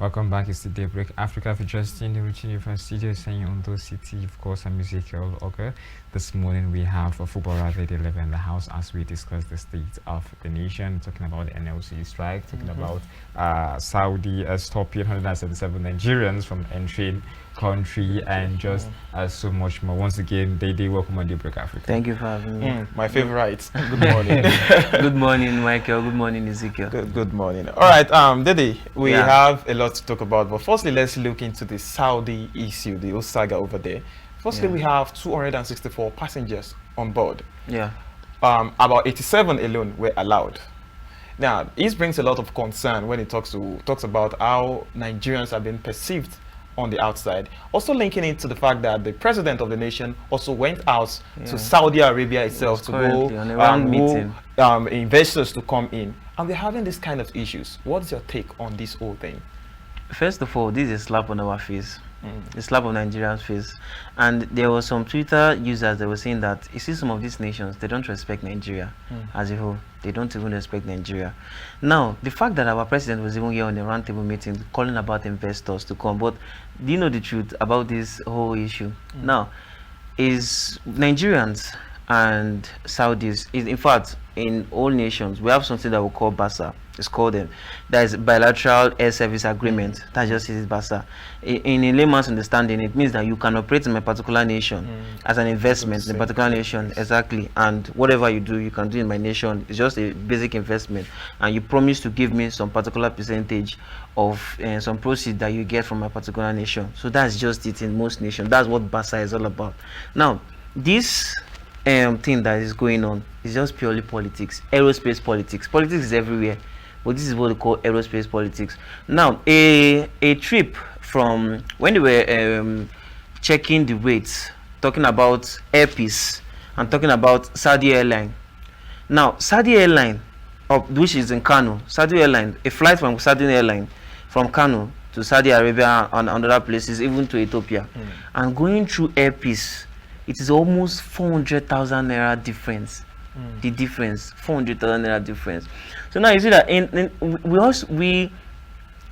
Welcome back. It's the Daybreak Africa features in the reaching you from studio saying Ondo City. Of course, I'm Ezekiel Ogar. This morning we have a Fubara Dede in the house as we discuss the state of the nation, talking about the NLC strike, talking about Saudi stopping 177 Nigerians from entering country, and just so much more. Once again, Dede, welcome on Daybreak Africa. Thank you for having me. My favorite. Good morning. Good morning, Michael. Good morning, Ezekiel. Good morning. All right, Dede, we have a lot to talk about, but firstly, let's look into the Saudi issue, the whole saga over there. Firstly, we have 264 passengers on board. Yeah. About 87 alone were allowed. Now, this brings a lot of concern when it talks about how Nigerians have been perceived on the outside. Also linking it to the fact that the president of the nation also went out to Saudi Arabia itself to go meeting. Investors to come in. And they're having this kind of issues. What's your take on this whole thing? First of all, this is a slap on our face. A slap on Nigeria's face. And there were some Twitter users that were saying that you see some of these nations, they don't respect Nigeria as a whole. They don't even respect Nigeria. Now, the fact that our president was even here on the roundtable meeting calling about investors to come, but do you know the truth about this whole issue? Now, is Nigerians and Saudis, in fact, in all nations, we have something that we call BASA. It's called them. That is bilateral air service agreement. That just is BASA. In a layman's understanding, it means that you can operate in a particular nation as an investment in a particular nation, exactly. And whatever you do, you can do in my nation. It's just a basic investment, and you promise to give me some particular percentage of some proceeds that you get from a particular nation. So that's just it in most nations. That's what BASA is all about. Now, this thing that is going on is just purely politics, aerospace politics. Politics is everywhere. But this is what we call aerospace politics. Now, a trip from when they were checking the rates, talking about Air Peace and talking about Saudi Airline. Now, Saudi Airline, which is in Kano, Saudi Airline, a flight from Saudi Airline from Kano to Saudi Arabia and other places, even to Ethiopia, and going through Air Peace, it is almost 400,000 naira difference. The difference, 400,000 naira difference. So now you see that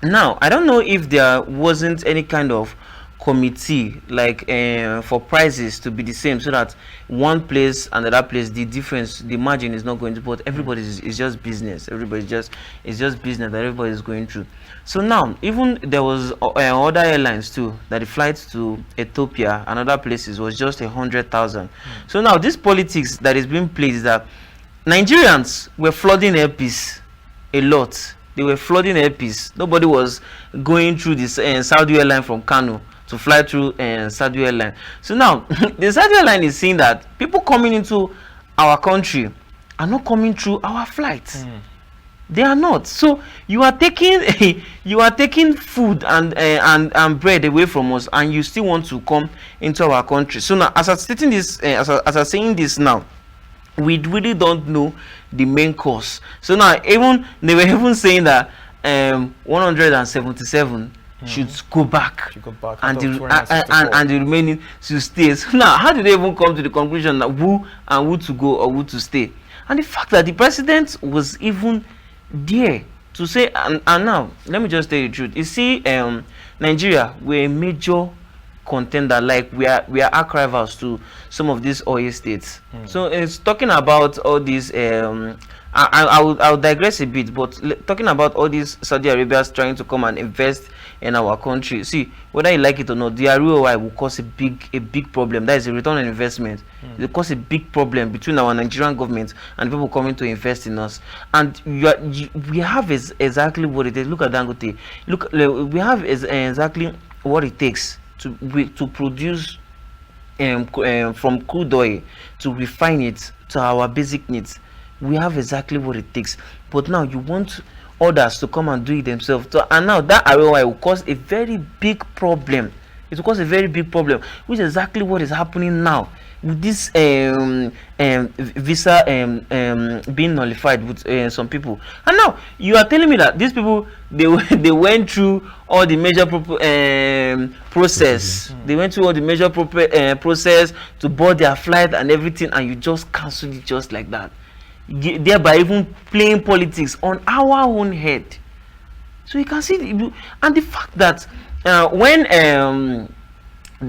now I don't know if there wasn't any kind of committee like for prices to be the same, so that one place and another place the difference, the margin is not going to, but everybody is just business. It's just business that everybody is going through. So now even there was other airlines too that the flights to Ethiopia and other places was just 100,000. So now this politics that is being played is that Nigerians were flooding Air Peace a lot. They were flooding Air Peace. Nobody was going through this Saudi airline from Kano to fly through Saudi airline. So now the Saudi airline is saying that people coming into our country are not coming through our flights. They are not. So you are taking food and bread away from us, and you still want to come into our country. So now, as I'm stating this, as I'm saying this now, we really don't know the main cause. So now they were even saying that 177 should go back, and the remaining should stay. So now, how did they even come to the conclusion that who to go or who to stay? And the fact that the president was even there to say, and now let me just tell you the truth. You see, Nigeria, we're a major contender, like we are arch rivals to some of these oil states. So it's talking about all these I'll digress a bit, but talking about all these Saudi Arabians trying to come and invest in our country. See, whether you like it or not, the ROI will cause a big problem. That is a return on investment. It will cause a big problem between our Nigerian government and people coming to invest in us. And we have exactly what it is. Look at Dangote. Look, we have exactly what it takes to produce from crude oil, to refine it to our basic needs. We have exactly what it takes. But now you want others to come and do it themselves. So, and now that ROI will cause a very big problem. It will cause a very big problem, which is exactly what is happening now with this visa being nullified with some people. And now you are telling me that these people, they went through all the major process. They went through all the major process to board their flight and everything, and you just cancel it just like that, thereby even playing politics on our own head. So you can see, and the fact that when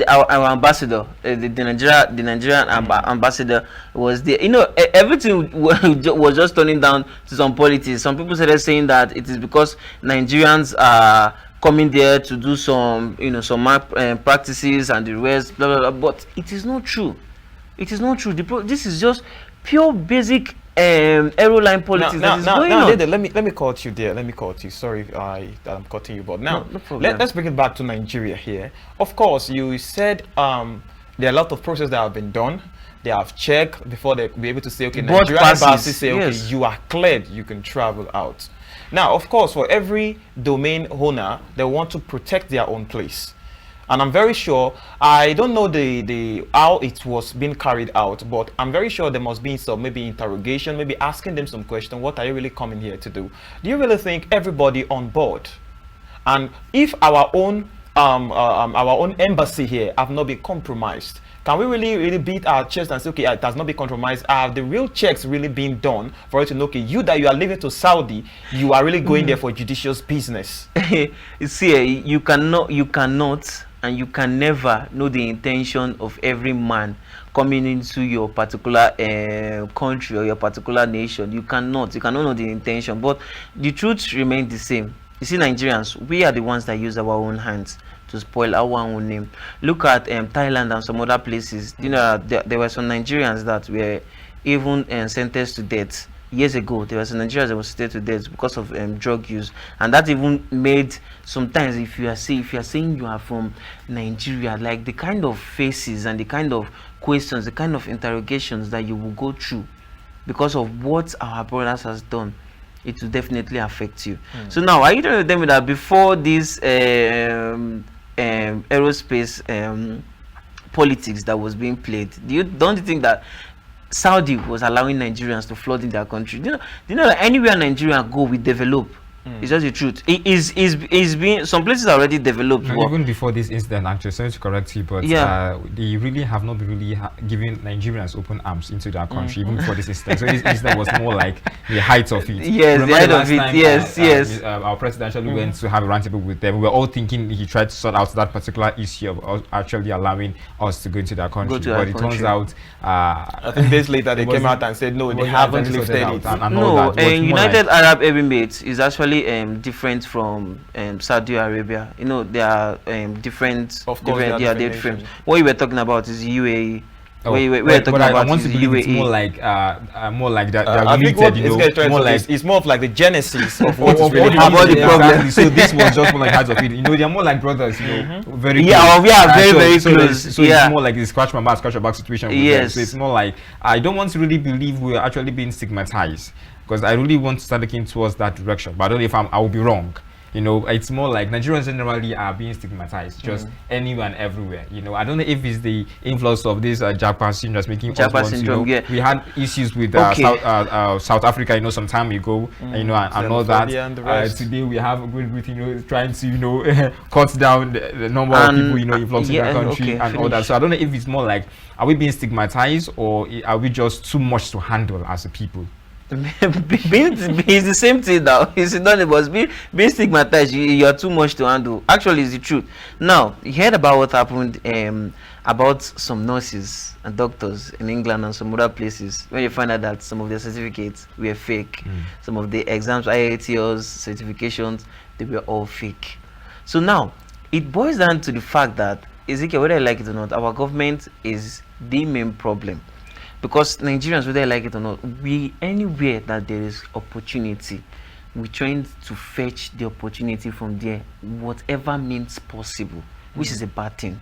our ambassador, the Nigerian ambassador was there, everything was just turning down to some politics. Some people started saying that it is because Nigerians are coming there to do some, some practices and the rest, blah blah blah. But it is not true. It is not true. This is just pure basic aeroline politics that is going on. Dede, let me cut you there. Let me cut you. Sorry, that I'm cutting you, but now no let's bring it back to Nigeria here. Of course, you said there are a lot of processes that have been done. They have checked before they be able to say, okay, Nigerian embassy say, okay, yes, you are cleared, you can travel out. Now, of course, for every domain owner, they want to protect their own place. And I'm very sure, I don't know the how it was being carried out, but I'm very sure there must be some maybe interrogation, maybe asking them some question. What are you really coming here to do? Do you really think everybody on board? And if our own embassy here have not been compromised, can we really beat our chest and say, okay, it has not been compromised? Are the real checks really being done for it to know, okay, you are leaving to Saudi, you are really going there for judicious business? You see, you cannot, and you can never know the intention of every man coming into your particular country or your particular nation. You cannot know the intention, but the truth remains the same. You see, Nigerians, we are the ones that use our own hands to spoil our own name. Look at Thailand and some other places. There were some Nigerians that were even sentenced to death. Years ago, there was a Nigerian that was sentenced to death because of drug use, and that even made, sometimes if you are saying you are from Nigeria, like the kind of faces and the kind of questions, the kind of interrogations that you will go through because of what our brothers has done, it will definitely affect you. So now, are you trying to tell me that before this aerospace politics that was being played, don't you think that Saudi was allowing Nigerians to flood in their country? Do you know that anywhere Nigerians go, we develop? It's just the truth. It is being, some places are already developed. Even before this incident, actually, sorry to correct you, but they really have not been really giving Nigerians open arms into their country, even before this incident. So this incident was more like the height of it. Yes, the height of it. Yes. Our president actually went to have a roundtable with them. We were all thinking he tried to sort out that particular issue of actually allowing us to go into their country. But it turns out, I think days later they came out and said no, they haven't lifted it. No, United Arab Emirates is actually different from Saudi Arabia. They are different. Of course, they are different. What you were talking about is UAE. I want to believe it's more like that. I think what it's more of like the genesis of what is really about the problem. So this was just more like half of it. They're more like brothers. Very close. Very close. So it's more like the scratch my back, scratch your back situation. Yes. So it's more like, I don't want to really believe we're actually being stigmatized, because I really want to start looking towards that direction. But I don't know if I will be wrong. It's more like Nigerians generally are being stigmatized just anywhere and everywhere. I don't know if it's the influence of this Japan syndrome that's making us want, we had issues with South Africa, some time ago, and all that. Today we have Great Britain, trying to, cut down the number of people, influencing the country and all that. So I don't know if it's more like, are we being stigmatized, or are we just too much to handle as a people? It's the same thing now. It's synonymous. Being stigmatized, you are too much to handle. Actually, it's the truth. Now, you heard about what happened about some nurses and doctors in England and some other places, when you find out that some of their certificates were fake. Some of the exams, IELTS certifications, they were all fake. So now, it boils down to the fact that, Ezekiel, whether I like it or not, our government is the main problem. Because Nigerians, whether they like it or not, anywhere that there is opportunity, we're trying to fetch the opportunity from there, whatever means possible, which is a bad thing.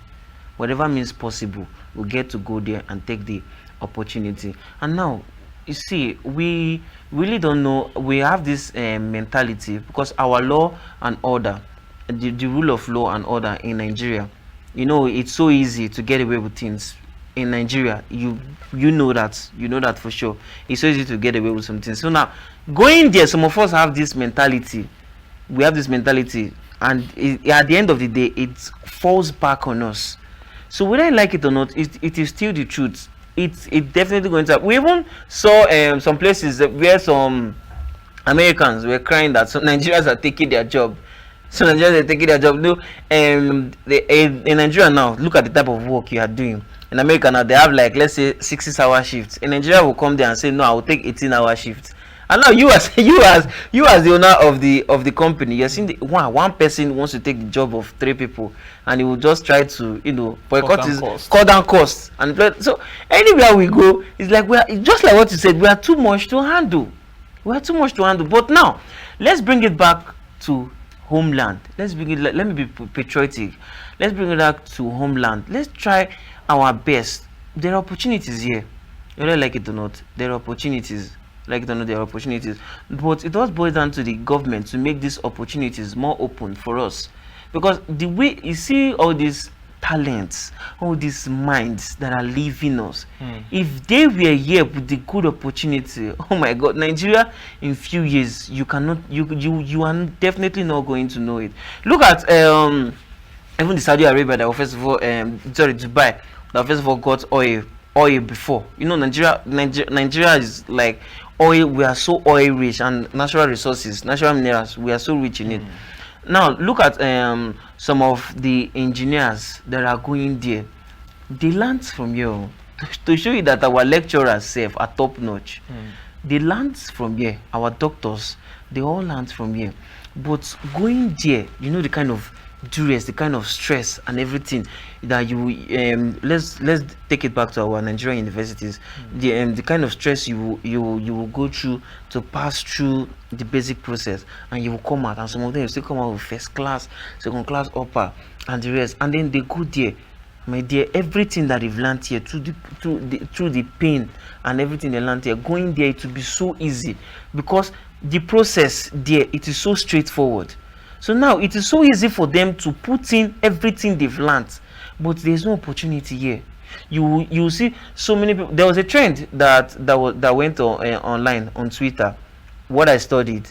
Whatever means possible, we get to go there and take the opportunity. And now, you see, we really don't know. We have this mentality, because our law and order, the rule of law and order in Nigeria, it's so easy to get away with things. In Nigeria, you know that for sure. It's so easy to get away with some things. So now, going there, some of us have this mentality. We have this mentality, and at the end of the day, it falls back on us. So whether I like it or not, it is still the truth. It's definitely going to happen. We even saw some places where some Americans were crying that some Nigerians are taking their job. So Nigerians are taking their job. No, in Nigeria now, look at the type of work you are doing. In America now, they have like, let's say 6-hour shifts. In Nigeria, will come there and say, no, I will take 18-hour shifts. And now you as the owner of the company, you're seeing one person wants to take the job of 3 people, and he will just try to cut down costs. And so anywhere we go, it's like just like what you said, we are too much to handle. We are too much to handle. But now let's bring it back to homeland. Let me be patriotic. Let's bring it back to homeland. Let's try our best. There are opportunities here, whether like it or not. There are opportunities. Like it or not, there are opportunities. But it does boil down to the government to make these opportunities more open for us. Because the way you see all these talents, all these minds that are leaving us, if they were here with the good opportunity, oh my God, Nigeria in few years, you are definitely not going to know it. Look at even the Saudi Arabia that first of all Dubai that first of all got oil before. You know, Nigeria is like oil. We are so oil rich, and natural resources, natural minerals, we are so rich in it. Now look at some of the engineers that are going there. They learned from here to show you that our lecturers safe are top notch. They learned from here. Our doctors, they all learned from here. But going there, you know, the kind of duress, the kind of stress and everything that you let's take it back to our Nigerian universities. The kind of stress you will go through to pass through the basic process, and you will come out, and some of them will still come out with first class, second class, upper, and the rest, and then they go there. My dear, everything that they've learned here through the pain and everything they learned here, going there, it will be so easy because the process there, it is so straightforward. So now it is so easy for them to put in everything they've learned, but there's no opportunity here. You see so many people. There was a trend that went online on Twitter, what I studied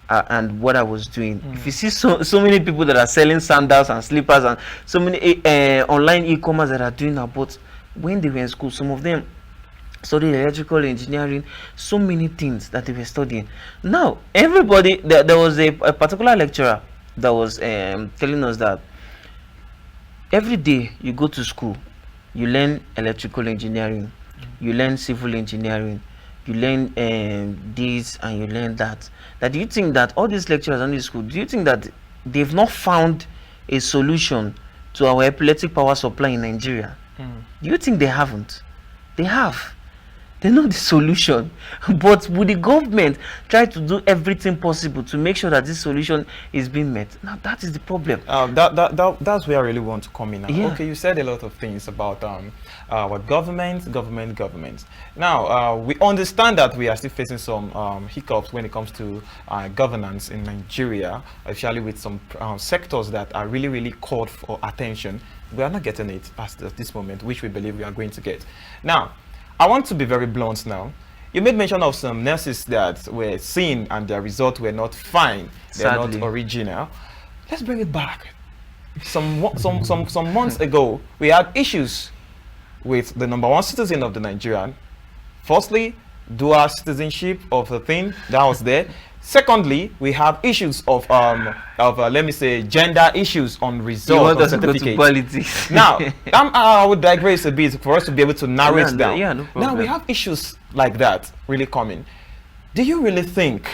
and what I was doing. If you see so many people that are selling sandals and slippers and so many online e-commerce that are doing that, but when they were in school, some of them studied electrical engineering, so many things that they were studying. Now everybody, there was a particular lecturer that was telling us that every day you go to school, you learn electrical engineering, you learn civil engineering, you learn this and you learn that. Do you think that all these lecturers in this school, do you think that they've not found a solution to our epileptic power supply in Nigeria? Do you think they haven't? They have. They know the solution, but would the government try to do everything possible to make sure that this solution is being met? Now that is the problem. That's where I really want to come in now. Yeah. Okay, you said a lot of things about our government. Now we understand that we are still facing some hiccups when it comes to governance in Nigeria, especially with some sectors that are really called for attention. We are not getting it at this moment, which we believe we are going to get. Now, I want to be very blunt now. You made mention of some nurses that were seen and their results were not fine. They're not original. Let's bring it back. Some months ago, we had issues with the #1 citizen of the Nigerian. Firstly, dual citizenship of the thing that was there. Secondly, we have issues of let me say gender issues on results of certificates. Now, I would digress a bit for us to be able to narrow it down. Yeah, no problem. Now we have issues like that really coming. Do you really think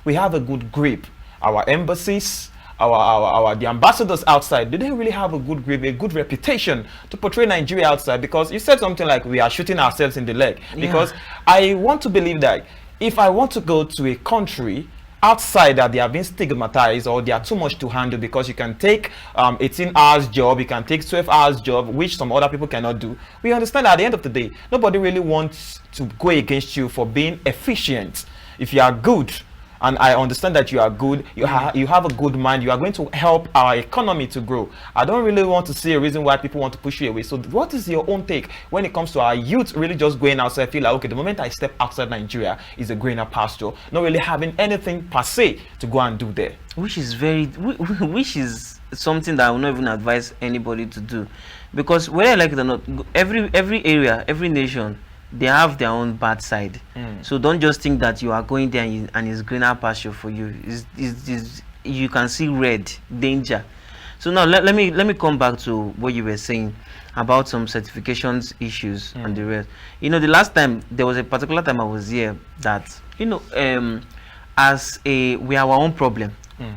we have a good grip? Our embassies, the ambassadors outside, do they really have a good grip, a good reputation to portray Nigeria outside? Because you said something like we are shooting ourselves in the leg. Because I want to believe that if I want to go to a country outside that they have been stigmatized or they are too much to handle, because you can take 18 hours job, you can take 12 hours job, which some other people cannot do. We understand that at the end of the day, nobody really wants to go against you for being efficient. If you are good, and I understand that you are good, you have a good mind, you are going to help our economy to grow. I don't really want to see a reason why people want to push you away. So what is your own take when it comes to our youth really just going outside, feel like, okay, the moment I step outside Nigeria is a greener pasture, not really having anything per se to go and do there? Which is something that I will not even advise anybody to do. Because whether I like it or not, every area, every nation, they have their own bad side. So don't just think that you are going there and it's greener pasture for you. You can see red danger. So now let me come back to what you were saying about some certifications issues and the rest. You know, the last time there was a particular time I was here that, you know, we have our own problem.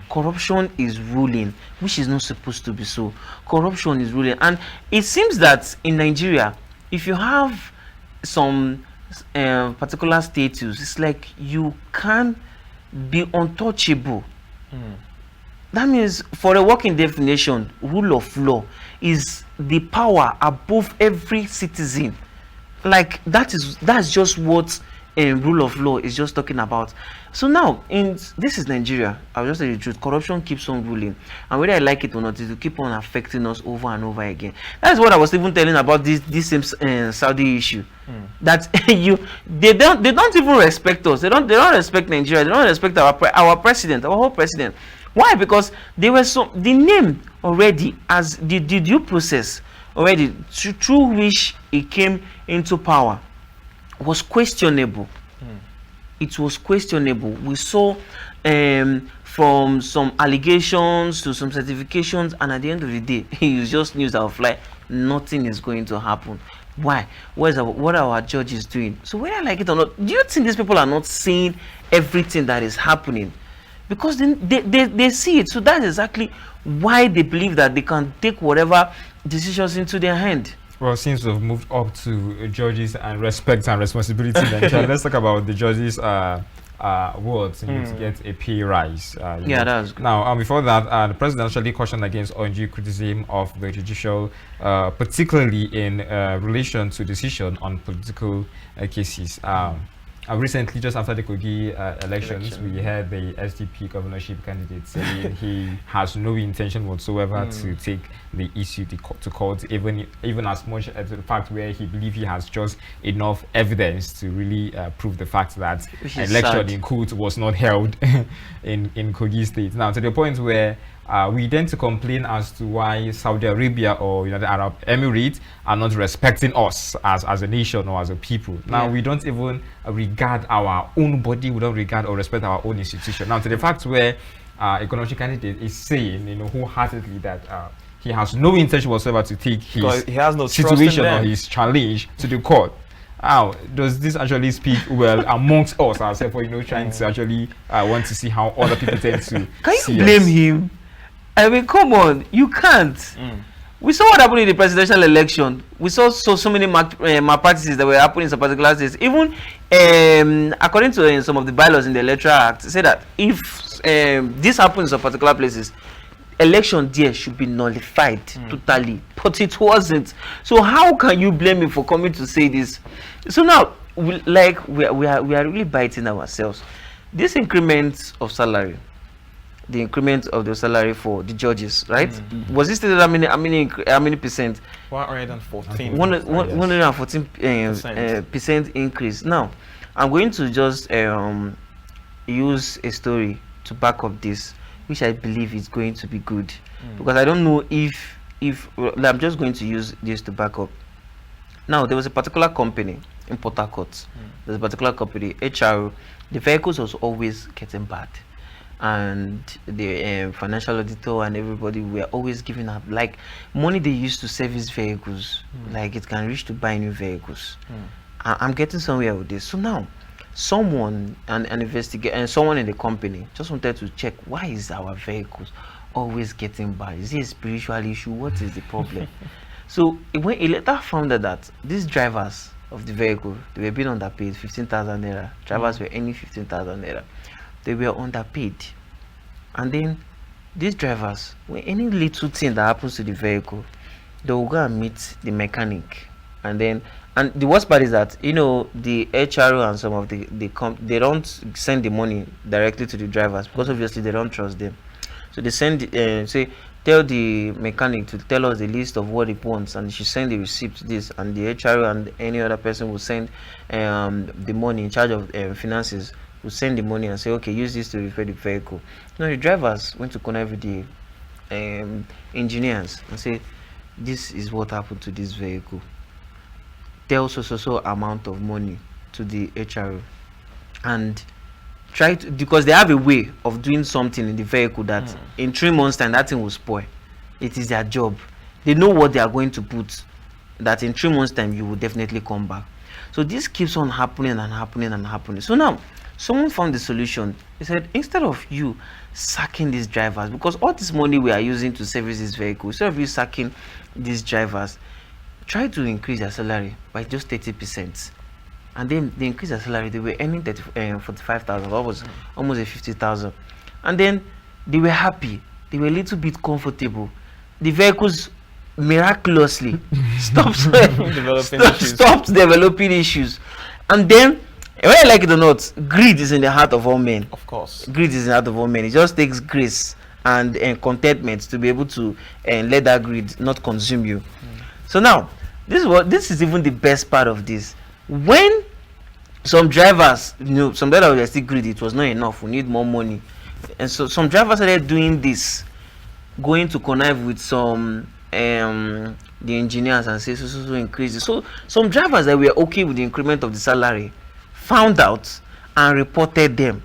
Corruption is ruling, which is not supposed to be so. Corruption is ruling, and it seems that in Nigeria, if you have some particular status, it's like you can be untouchable. That means, for a working definition, rule of law is the power above every citizen. Like that's just what rule of law is just talking about. So now, this is Nigeria. I'll just tell you the truth. Corruption keeps on ruling, and whether I like it or not, it will keep on affecting us over and over again. That's what I was even telling about this same Saudi issue. That they don't even respect us. They don't respect Nigeria. They don't respect our president, our whole president. Why? Because they were the name already, as the due process already through which he came into power was questionable. It was questionable. We saw from some allegations to some certifications, and at the end of the day, it's just news that will fly. Nothing is going to happen. Why? What are our judges doing? So whether I like it or not, do you think these people are not seeing everything that is happening? Because they see it. So that's exactly why they believe that they can take whatever decisions into their hand. Well, since we've moved up to judges and respect and responsibility, then let's talk about the judges' awards and to get a pay rise. Yeah, that's good. Now, before that, the president actually cautioned against undue criticism of the judicial, particularly in relation to decision on political cases. Recently, just after the Kogi elections, we heard the SDP governorship candidate saying he has no intention whatsoever to take the issue to court, even as much as the fact where he believes he has just enough evidence to really prove the fact that election in court was not held in Kogi State. Now, to the point where we tend to complain as to why Saudi Arabia or United Arab Emirates are not respecting us as a nation or as a people. Now, we don't even regard our own body, we don't regard or respect our own institution. Now, to the fact where a governorship candidate is saying, wholeheartedly that he has no intention whatsoever to take his he has no situation or his challenge to the court. How does this actually speak well amongst us ourselves, or trying to actually want to see how other people tend to Can you blame him? I mean, come on, you can't. We saw what happened in the presidential election. We saw so many malpractices that were happening in some particular states. Even according to some of the bylaws in the Electoral Act, say that if this happens in some particular places, election there should be nullified totally. But it wasn't. So how can you blame him for coming to say this? So now, we are really biting ourselves. This increment of salary, the increment of the salary for the judges, right? Was it stated how many percent? 114. 114 percent increase. Now, I'm going to just use a story to back up this, which I believe is going to be good, because I don't know if I'm just going to use this to back up. Now, there was a particular company in Port Harcourt. There's a particular company, HRO. The vehicles was always getting bad, and the financial auditor and everybody were always giving up like money they used to service vehicles, like it can reach to buy new vehicles. I'm getting somewhere with this. So now someone an investigator and someone in the company just wanted to check, why is our vehicles always getting bad? Is it a spiritual issue? What is the problem? So when he later found out that these drivers of the vehicle, they were being underpaid 15,000 naira. Drivers were earning 15,000 naira. They were underpaid, and then these drivers, when any little thing that happens to the vehicle, they will go and meet the mechanic, and the worst part is that the HRO and some of they don't send the money directly to the drivers, because obviously they don't trust them. So they send tell the mechanic to tell us the list of what he wants, and she send the receipt to this, and the HRO and any other person will send the money in charge of finances will send the money and say, okay, use this to repair the vehicle. The drivers went to connect with the engineers and say, this is what happened to this vehicle. tell so amount of money to the HRO and try to, because they have a way of doing something in the vehicle that in 3 months time that thing will spoil. It is their job. They know what they are going to put, that in 3 months time you will definitely come back. So this keeps on happening and happening and happening. So now someone found the solution. He said, instead of you sacking these drivers, because all this money we are using to service this vehicle, instead of you sacking these drivers, try to increase their salary by just 30%. And then they increased their salary. They were earning 45,000. That was almost a 50,000. And then they were happy. They were a little bit comfortable. The vehicles miraculously stopped developing issues. And then, whether I like it or not, greed is in the heart of all men. Of course. Greed is in the heart of all men. It just takes grace and contentment to be able to let that greed not consume you. So now, this is even the best part of this. When some drivers, some drivers were still greedy, it was not enough, we need more money. And so some drivers started doing this, going to connive with some the engineers and say so increase it. So some drivers that were okay with the increment of the salary found out and reported them,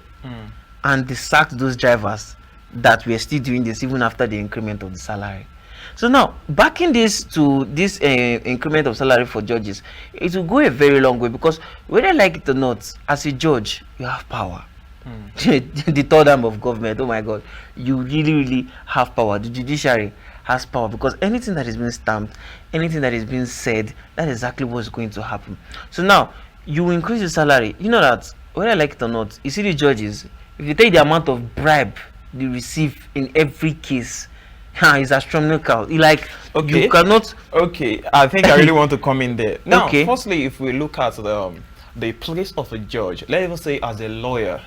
and they sacked those drivers that were still doing this even after the increment of the salary. So now, backing this to this increment of salary for judges, it will go a very long way, because whether I like it or not, as a judge, you have power. The third arm of government, oh my God, you really have power. The judiciary has power, because anything that is being stamped, anything that is being said, that is exactly what's going to happen. So now, you increase the salary. You know that, whether I like it or not, you see the judges, if you take the amount of bribe they receive in every case, it's astronomical. You cannot. Okay, I think I really want to come in there. Now, firstly, if we look at the place of a judge, let's even say as a lawyer,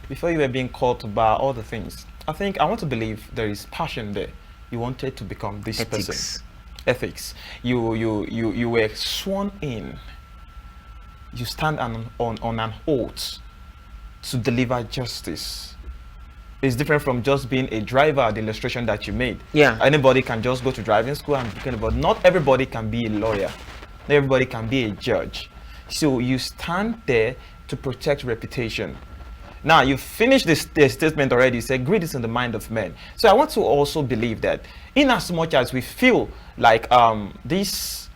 before you were being called to bar all the things, I want to believe there is passion there. You wanted to become this person. Ethics. You were sworn in. You stand on an oath to deliver justice. It's different from just being a driver, the illustration that you made. Yeah. Anybody can just go to driving school and become, but not everybody can be a lawyer. Not everybody can be a judge. So you stand there to protect reputation. Now, you finished this statement already. You said greed is in the mind of men. So I want to also believe that in as much as we feel like this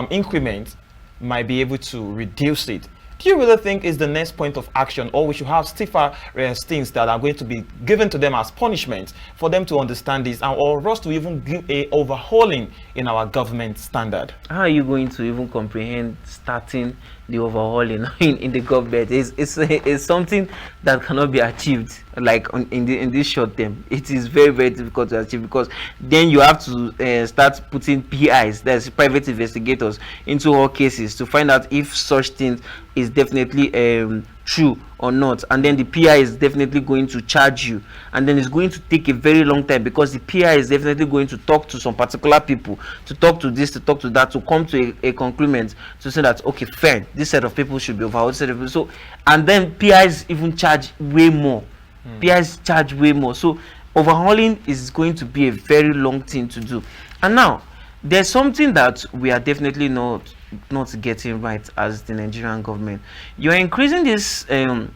increment might be able to reduce it, do you really think is the next point of action, or we should have stiffer things that are going to be given to them as punishment for them to understand this, or us to even give a overhauling in our government standard? How are you going to even comprehend starting the overhauling in the government? It's something that cannot be achieved like in this short term. It is very difficult to achieve, because then you have to start putting PIs, that's private investigators, into all cases to find out if such things is definitely true or not, and then the PI is definitely going to charge you, and then it's going to take a very long time, because the PI is definitely going to talk to some particular people, to talk to this, to talk to that, to come to a conclusion, to say that okay, fair, this set of people should be overhauled, so, and then PIs even charge way more. PIs charge way more. So overhauling is going to be a very long thing to do. And now there's something that we are definitely not getting right as the Nigerian government. You're increasing this the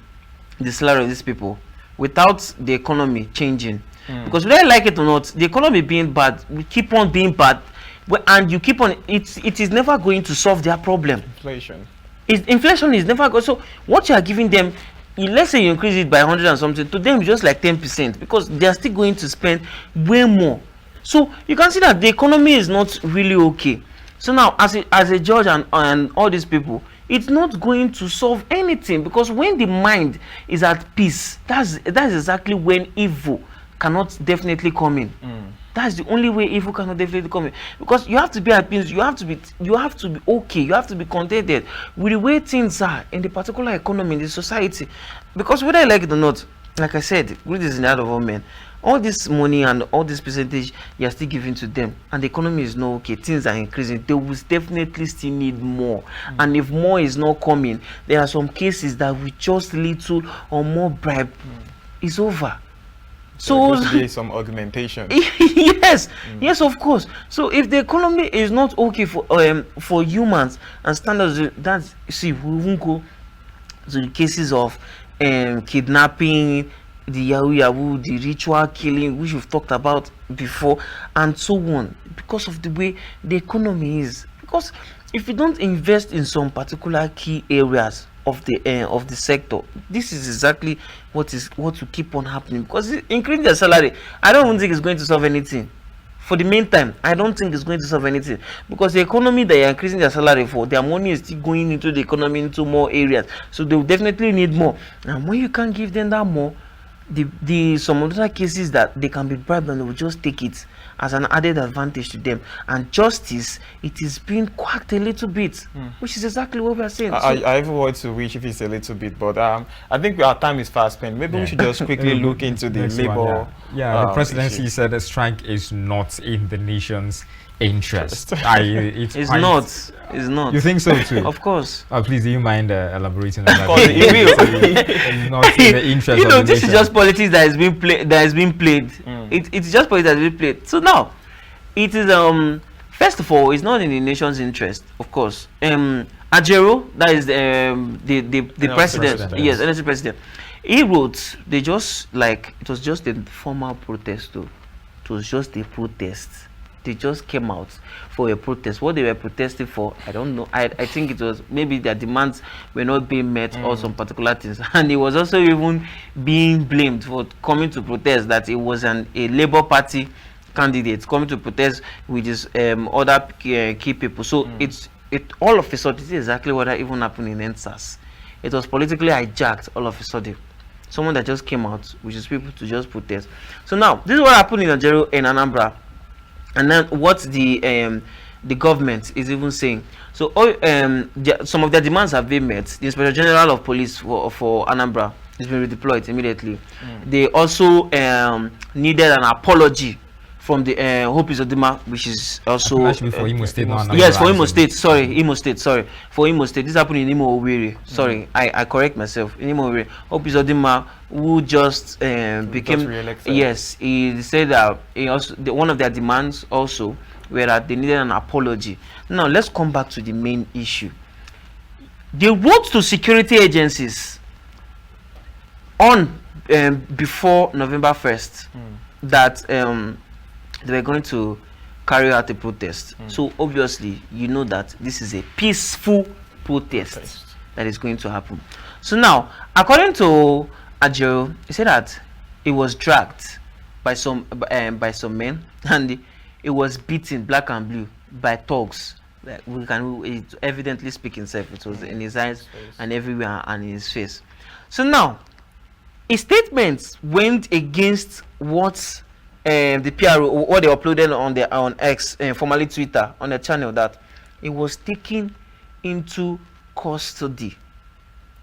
salary of these people without the economy changing, because whether I like it or not, the economy being bad, we keep on being bad, and you keep on, it is never going to solve their problem. Inflation is never going. So what you are giving them, let's say you increase it by 100 and something, to them just like 10%, because they are still going to spend way more. So you can see that the economy is not really okay. So now, as a judge and all these people, it's not going to solve anything, because when the mind is at peace, that's exactly when evil cannot definitely come in. That's the only way evil cannot definitely come in, because you have to be at peace, you have to be okay, you have to be contented with the way things are in the particular economy, in the society. Because whether I like it or not, like I said, greed is in the heart of all men. All this money and all this percentage you are still giving to them, and the economy is not okay, things are increasing, they will definitely still need more. And if more is not coming, there are some cases that with just little or more bribe is over. So there be some augmentation. Yes, Yes, yes, of course. So if the economy is not okay for humans and standards, that's, see, we won't go to the cases of kidnapping, the yahoo, the ritual killing, which we've talked about before, and so on, because of the way the economy is. Because if you don't invest in some particular key areas of the sector, this is exactly what will keep on happening. Because increasing their salary, I don't even think it's going to solve anything. For the meantime, I don't think it's going to solve anything, because the economy that you're increasing their salary for, their money is still going into the economy, into more areas, so they will definitely need more. And when you can't give them that more, some other cases that they can be bribed and they will just take it as an added advantage to them. And justice, it is being quacked a little bit, which is exactly what we are saying. I have a word to reach if it's a little bit, but I think our time is fast spent. Maybe we should just quickly look into the labor. The presidency issue. said the strike is not in the nation's interest. It's not. It's not. You think so too? Of course. Please, do you mind elaborating on that? Because it will. It's not in the interest of the this nation. is just politics that is being played. It's just politics that is being played. So now, it is first of all, it's not in the nation's interest, of course. Ajero, that is the president. Yes, NLC president. He wrote, they just, like, it was just a formal protest though. It was just a protest. They just came out for a protest. What they were protesting for, I don't know. I think it was maybe their demands were not being met or some particular things. And it was also even being blamed for coming to protest, that it was a Labour Party candidate coming to protest with his other key people. So it all of a sudden, this is exactly what even happened in NSAS. It was politically hijacked all of a sudden. Someone that just came out, which is people to just protest. So now, this is what happened in Nigeria, in Anambra. And then what the government is even saying. So some of their demands have been met. The Inspector General of Police for Anambra has been redeployed immediately. They also needed an apology from the Hope Uzodinma, which is also actually for Imo State. Yes, for Imo State. Sorry, Imo State. Sorry, for Imo State. This happened in Imo Owerri. Sorry, I correct myself. In Imo Owerri, Hope Uzodinma, who just became, yes, he said that one of their demands also were that they needed an apology. Now let's come back to the main issue. They wrote to security agencies on before November 1st that they were going to carry out a protest. So obviously, you know that this is a peaceful protest that is going to happen. So now, according to Ajero, he said that it was dragged by some men, and it was beaten black and blue by thugs. Like it evidently speak himself. It was in his eyes and everywhere, and in his face. So now, his statements went against what the PRO, what they uploaded on X, formerly Twitter, on the channel, that it was taken into custody.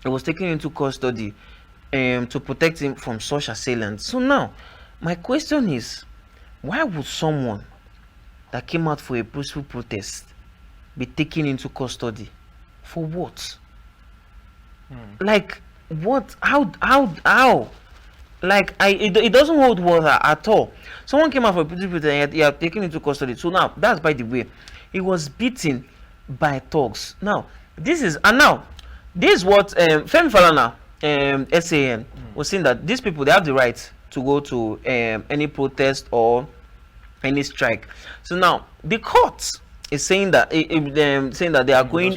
It was taken into custody to protect him from such assailants. So now, my question is, why would someone that came out for a peaceful protest be taken into custody? For what? Like, what? How? Like, it doesn't hold water at all. Someone came out for a peaceful protest and he had taken into custody. So now, that's by the way, he was beaten by thugs. Now, this is what Femi Falana, SAN, was saying, that these people, they have the right to go to any protest or any strike. So now, the court is saying that they are going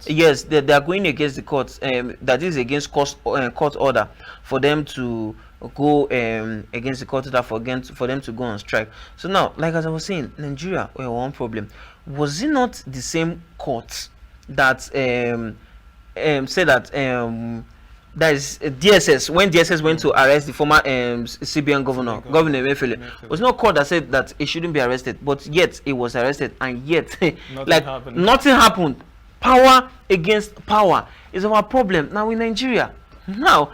yes, they are going against the court, that is against court order for them to go against the court order for them to go on strike. So now, like as I was saying, Nigeria, one problem was it not the same court that said that that is DSS, when DSS went to arrest the former CBN governor Emefiele, was not court that said that he shouldn't be arrested, but yet he was arrested, and yet nothing happened. Power against power is our problem now in Nigeria. Now,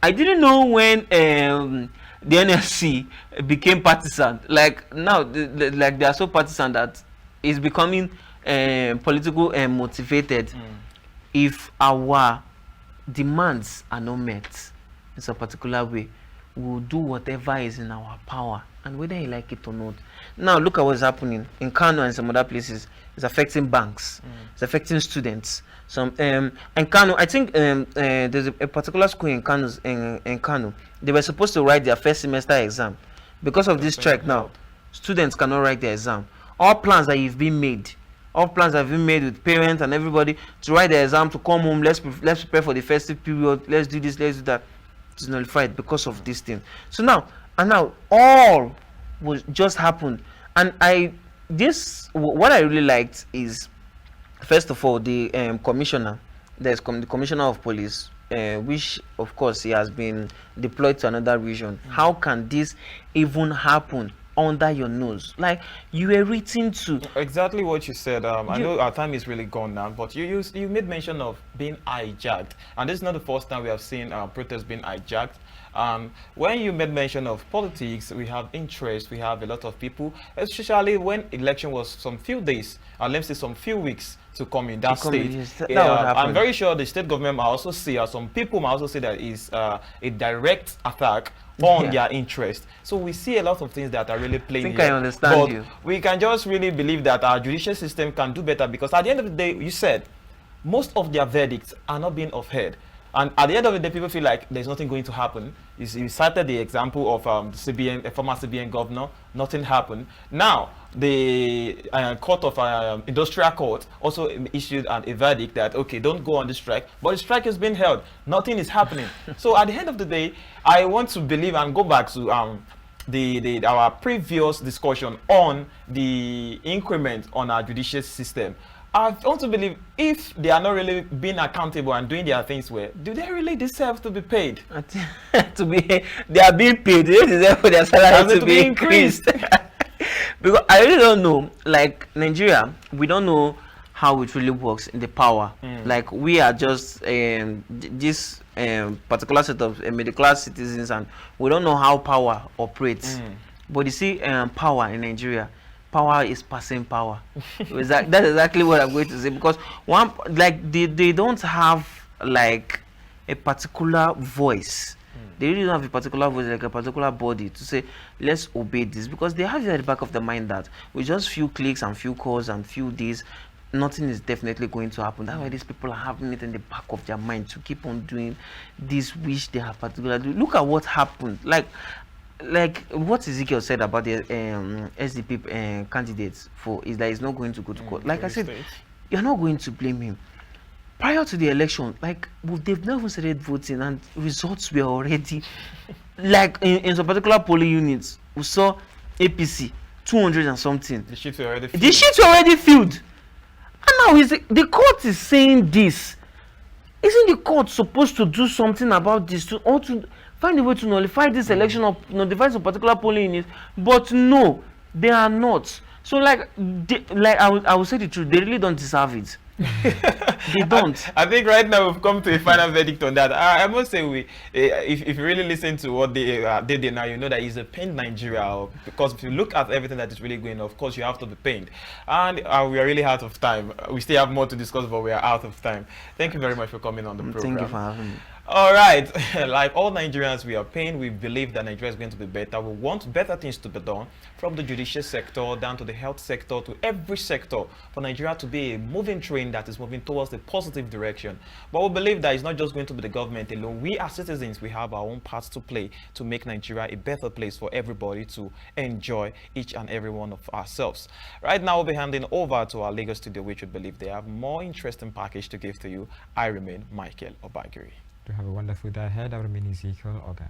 I didn't know when the NLC became partisan. Like now, like they are so partisan that it's becoming political and motivated. If our demands are not met in some particular way, we will do whatever is in our power and whether you like it or not. Now look at what's happening in Kano and some other places. It's affecting banks. It's affecting students. Some in Kano, I think there's a particular school in Kano. They were supposed to write their first semester exam. Because of this strike now, students cannot write their exam. All plans that have been made with parents and everybody to write the exam, to come home, let's prepare for the festive period, let's do this, let's do that. It's nullified because of this thing. So now all was just happened. And what I really liked is, first of all, the commissioner, the commissioner of police, which of course he has been deployed to another region. How can this even happen under your nose? Like, you were written to exactly what you said. I know our time is really gone now, but you made mention of being hijacked, and this is not the first time we have seen protests being hijacked. When you made mention of politics, we have interest, we have a lot of people, especially when election was some few days, let's say some few weeks to come in that state. I'm very sure the state government might also see, or some people might also say that is a direct attack on their interest. So we see a lot of things that are really playing. I think I understand you. We can just really believe that our judicial system can do better, because at the end of the day, you said most of their verdicts are not being upheld. And at the end of the day, people feel like there's nothing going to happen. You cited the example of a former CBN governor. Nothing happened. Now, the court of industrial court also issued a verdict that, okay, don't go on the strike. But the strike has been held. Nothing is happening. So at the end of the day, I want to believe and go back to our previous discussion on the increment on our judicial system. I want to believe, if they are not really being accountable and doing their things well, do they really deserve to be paid? They are being paid. They deserve for their salary to be increased. Because I really don't know. Like Nigeria, we don't know how it really works in the power. Like, we are just this particular set of middle class citizens, and we don't know how power operates. But you see, power in Nigeria, power is passing power. That's exactly what I'm going to say, because they don't have like a particular voice. They really don't have a particular voice, like a particular body to say, let's obey this, because they have it at the back of the mind that with just few clicks and few calls and few days, nothing is definitely going to happen. That's why these people are having it in the back of their mind to keep on doing this which they have particularly. Look at what happened. Like what Ezekiel said about the SDP candidates is that he's not going to go to court. Like I said, you're not going to blame him. Prior to the election, like, they've never started voting, and results were already like in some particular polling units. We saw APC 200 and something. The sheets were already filled. The sheets were already filled. And now the court is saying this. Isn't the court supposed to do something about this, or to find a way to nullify this election or notify some particular polling unit? But no, they are not. So I would say the truth, they really don't deserve it. They don't. I think right now we've come to a final verdict on that. I must say, if you really listen to what they did now, you know that it's a pained Nigeria. Because if you look at everything that is really going on, of course you have to be pained. And we are really out of time. We still have more to discuss, but we are out of time. Thank you very much for coming on the program. Thank you for having me. All right, like all Nigerians, we are pained. We believe that Nigeria is going to be better. We want better things to be done, from the judicial sector down to the health sector, to every sector, for Nigeria to be a moving train that is moving towards the positive direction. But we believe that it's not just going to be the government alone. We as citizens, we have our own parts to play to make Nigeria a better place for everybody to enjoy, each and every one of ourselves. Right now, we'll be handing over to our Lagos studio, which we believe they have more interesting package to give to you. I remain Michael Obagiri. To have a wonderful day ahead. I remain Ezekiel Ogar.